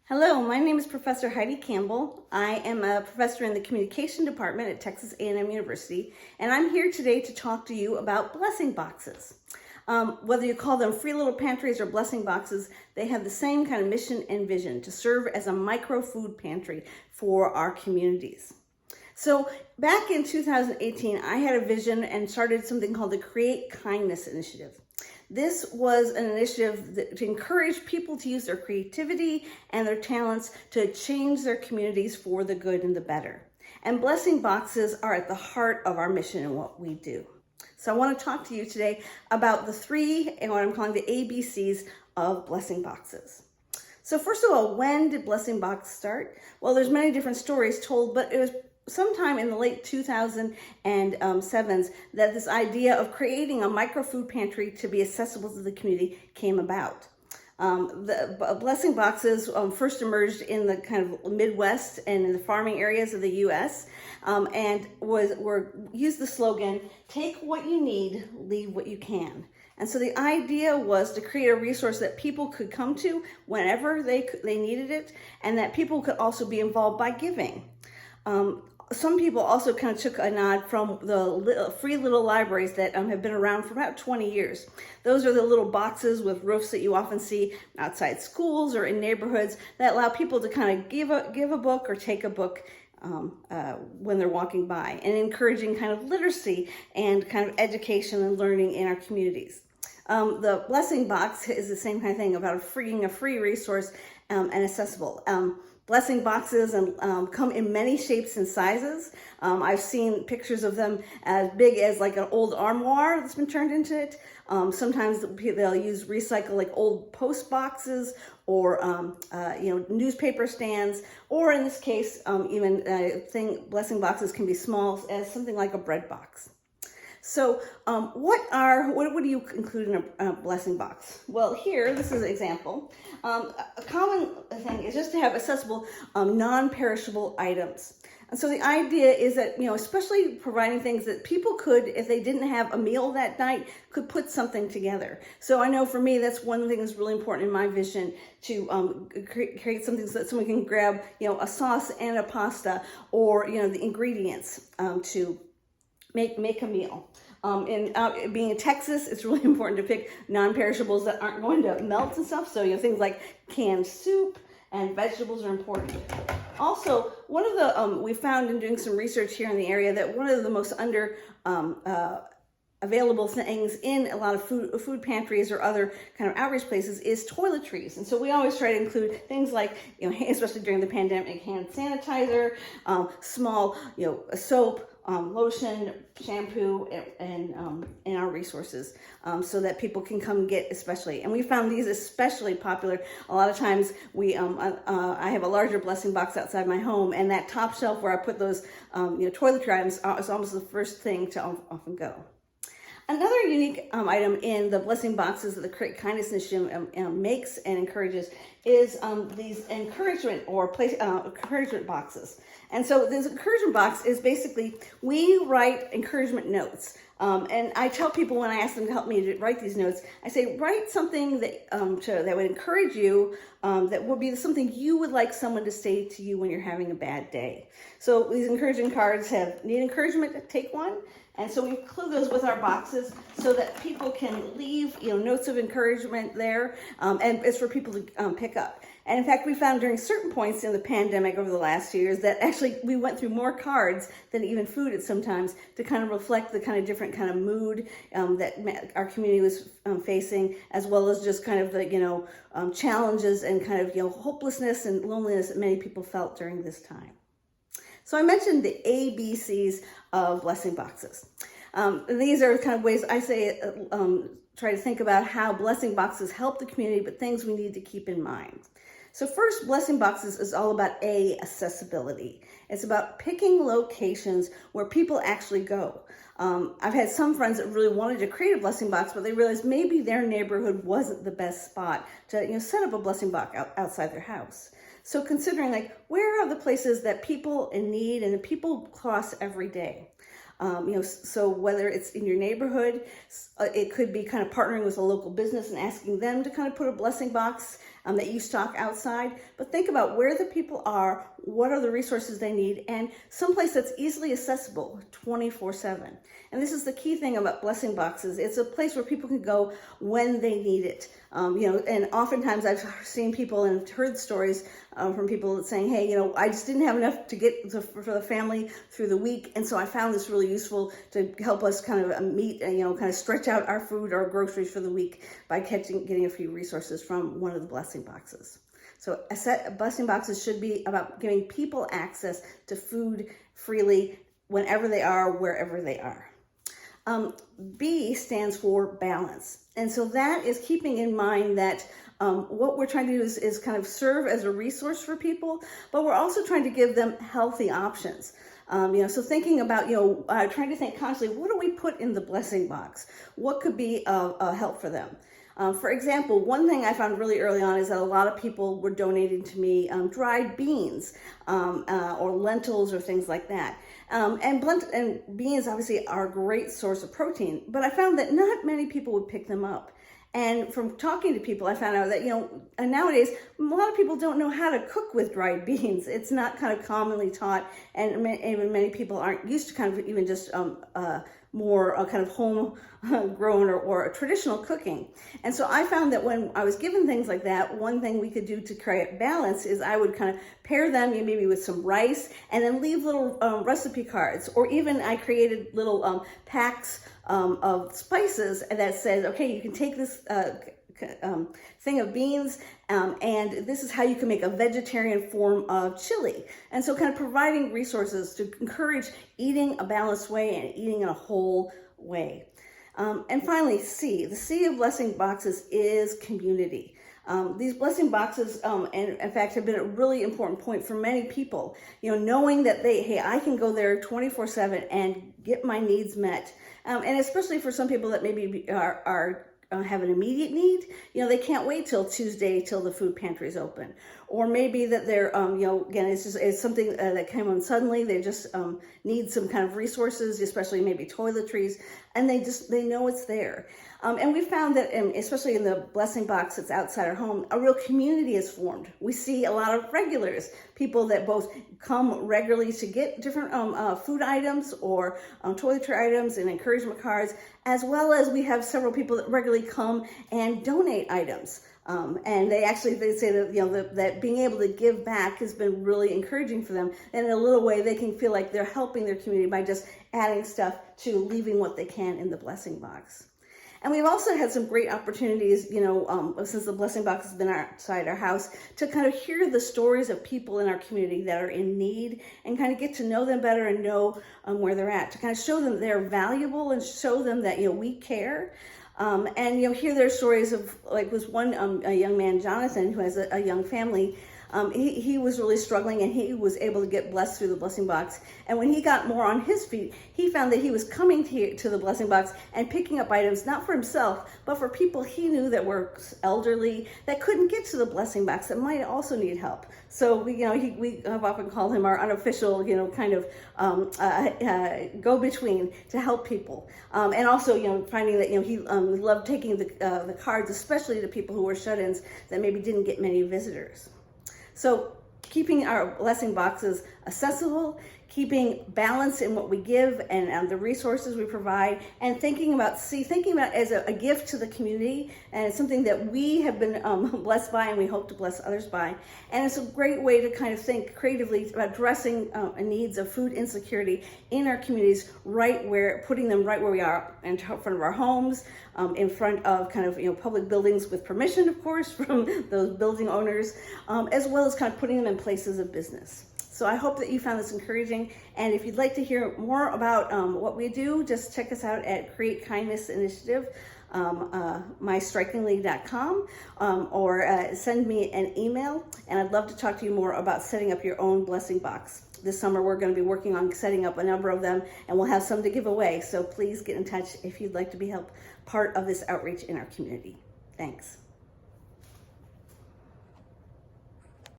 Hello, my name is Professor Heidi Campbell. I am a professor in the communication department at Texas A&M University, and I'm here today to talk to you about blessing boxes. Whether you call them free little pantries or blessing boxes, they have the same kind of mission and vision to serve as a micro food pantry for our communities. So back in 2018, I had a vision and started something called the Create Kindness Initiative. This was an initiative to encourage people to use their creativity and their talents to change their communities for the good and the better. And blessing boxes are at the heart of our mission and what we do. So I want to talk to you today about the three, and what I'm calling the ABCs of blessing boxes. So first of all, when did blessing box start? Well, there's many different stories told, but it was sometime in the late 2007s that this idea of creating a micro food pantry to be accessible to the community came about. The blessing boxes first emerged in the kind of Midwest and in the farming areas of the U.S. And used the slogan, "Take what you need, leave what you can." And so the idea was to create a resource that people could come to whenever they needed it, and that people could also be involved by giving. Some people also kind of took a nod from the free little libraries that have been around for about 20 years. Those are the little boxes with roofs that you often see outside schools or in neighborhoods that allow people to kind of give a book or take a book when they're walking by, and encouraging kind of literacy and kind of education and learning in our communities. The blessing box is the same kind of thing, about freeing a free resource and accessible. Blessing boxes come in many shapes and sizes. I've seen pictures of them as big as like an old armoire that's been turned into it. Sometimes they'll use recycle like old post boxes or newspaper stands, or in this case, blessing boxes can be small as something like a bread box. So what do you include in a blessing box? Well, here, this is an example. A common thing is just to have accessible non-perishable items. And so the idea is that, especially providing things that people could, if they didn't have a meal that night, could put something together. So I know for me, that's one thing that's really important in my vision, to create something so that someone can grab, a sauce and a pasta, or, the ingredients to make a meal. Being in Texas, it's really important to pick non-perishables that aren't going to melt and stuff. So things like canned soup and vegetables are important. Also, one of the we found in doing some research here in the area that one of the most available things in a lot of food pantries or other kind of outreach places is toiletries. And so we always try to include things like, especially during the pandemic, hand sanitizer, small, soap, lotion, shampoo, and in our resources, so that people can come get especially. And we found these especially popular. A lot of times I have a larger blessing box outside my home, and that top shelf where I put those toiletry items is almost the first thing to often go. Another unique item in the blessing boxes that the Create Kindness Initiative makes and encourages is these encouragement boxes. And so this encouragement box is basically, we write encouragement notes. And I tell people when I ask them to help me to write these notes, I say, write something that would encourage you, that would be something you would like someone to say to you when you're having a bad day. So these encouraging cards need encouragement, take one. And so we include those with our boxes so that people can leave, notes of encouragement there, and it's for people to pick up. And in fact, we found during certain points in the pandemic over the last few years that actually we went through more cards than even food at sometimes, to kind of reflect the kind of different kind of mood that our community was facing, as well as just kind of the challenges and kind of hopelessness and loneliness that many people felt during this time. So I mentioned the ABCs of blessing boxes. These are kind of ways I say, try to think about how blessing boxes help the community, but things we need to keep in mind. So first, blessing boxes is all about accessibility. It's about picking locations where people actually go. I've had some friends that really wanted to create a blessing box, but they realized maybe their neighborhood wasn't the best spot to set up a blessing box outside their house. So considering, like, where are the places that people in need and that people cross every day? So whether it's in your neighborhood, it could be kind of partnering with a local business and asking them to kind of put a blessing box that you stock outside, but think about where the people are, what are the resources they need, and someplace that's easily accessible 24/7. And this is the key thing about blessing boxes. It's a place where people can go when they need it. And oftentimes I've seen people and heard stories from people saying, hey, I just didn't have enough to get for the family through the week. And so I found this really useful to help us kind of meet, kind of stretch out our food or groceries for the week by getting a few resources from one of the blessing boxes. So a set of blessing boxes should be about giving people access to food freely whenever they are, wherever they are. B stands for balance. And so that is keeping in mind that what we're trying to do is kind of serve as a resource for people, but we're also trying to give them healthy options. So thinking about, trying to think constantly, what do we put in the blessing box? What could be a help for them? For example, one thing I found really early on is that a lot of people were donating to me dried beans or lentils or things like that. And beans obviously are a great source of protein, but I found that not many people would pick them up. And from talking to people, I found out that, nowadays, a lot of people don't know how to cook with dried beans. It's not kind of commonly taught, and even many people aren't used to kind of even just more kind of home grown or traditional cooking. And so I found that when I was given things like that, one thing we could do to create balance is I would kind of pair them maybe with some rice and then leave little recipe cards, or even I created little packs of spices that said, okay, you can take this thing of beans and this is how you can make a vegetarian form of chili. And so kind of providing resources to encourage eating a balanced way and eating in a whole way. And finally, C. The C of blessing boxes is community. These blessing boxes, and in fact, have been a really important point for many people. Knowing that I can go there 24/7 and get my needs met. And especially for some people that maybe have an immediate need, they can't wait till Tuesday till the food pantry is open. Or maybe that they're, again, it's something that came on suddenly. They just need some kind of resources, especially maybe toiletries, and they know it's there. And we found that, especially in the blessing box that's outside our home, a real community is formed. We see a lot of regulars, people that both come regularly to get different food items or toiletry items and encouragement cards, as well as we have several people that regularly come and donate items. And they say that, that being able to give back has been really encouraging for them. And in a little way, they can feel like they're helping their community by just adding stuff to leaving what they can in the blessing box. And we've also had some great opportunities, since the blessing box has been outside our house, to kind of hear the stories of people in our community that are in need and kind of get to know them better and know where they're at, to kind of show them they're valuable and show them that, we care. And hear their stories of, like, was one a young man, Jonathan, who has a young family. He was really struggling, and he was able to get blessed through the blessing box. And when he got more on his feet, he found that he was coming to the blessing box and picking up items, not for himself, but for people he knew that were elderly, that couldn't get to the blessing box, that might also need help. So we have often called him our unofficial, kind of go-between to help people. And also, finding that, he loved taking the cards, especially to people who were shut-ins that maybe didn't get many visitors. So keeping our blessing boxes accessible, keeping balance in what we give and the resources we provide, and thinking about as a gift to the community, and it's something that we have been blessed by, and we hope to bless others by. And it's a great way to kind of think creatively about addressing needs of food insecurity in our communities, putting them right where we are, in front of our homes, in front of kind of public buildings with permission, of course, from those building owners, as well as kind of putting them in places of business. So I hope that you found this encouraging. And if you'd like to hear more about what we do, just check us out at Create Kindness Initiative, mystrikingly.com, or send me an email. And I'd love to talk to you more about setting up your own blessing box. This summer, we're going to be working on setting up a number of them, and we'll have some to give away. So please get in touch if you'd like to be part of this outreach in our community. Thanks.